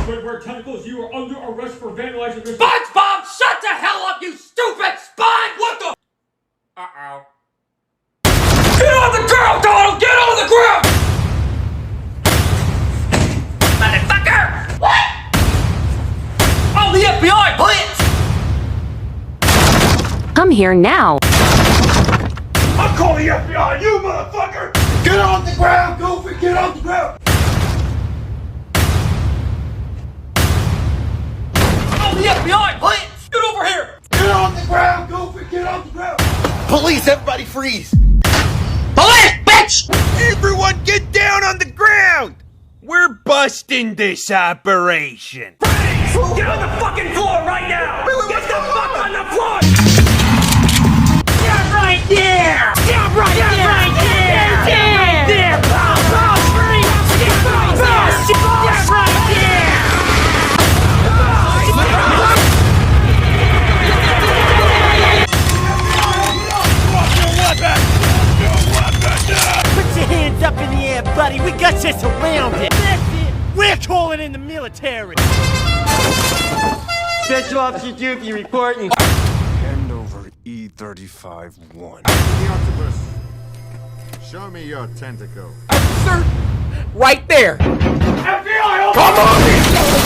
Squidward Tentacles, you are under arrest for vandalizing this— SpongeBob, shut the hell up, you stupid sponge! What the— Uh-oh. Get on the ground, Donald! Get on the ground! Motherfucker! What? Oh, the FBI, please! Come here now. I'll call the FBI, you motherfucker! Get on the ground, Goofy! Get on the ground! Oh, the FBI, please! Get over here! Get on the ground, Goofy! Get on the ground! Police, everybody freeze! Police, bitch! Everyone get down on the ground! We're busting this operation! Get on the fucking floor right now! Get the fuck on the floor! Get right there! Get right there! Right there! Right there! Boss, freeze! Get right there! Get right there! Put your hands up in the air, buddy. We got you surrounded. That's it. We're calling in the military. Special Officer Doofy reporting. Hand over E-35-1. The octopus. Show me your tentacle. Sir, right there. FBI, Come on!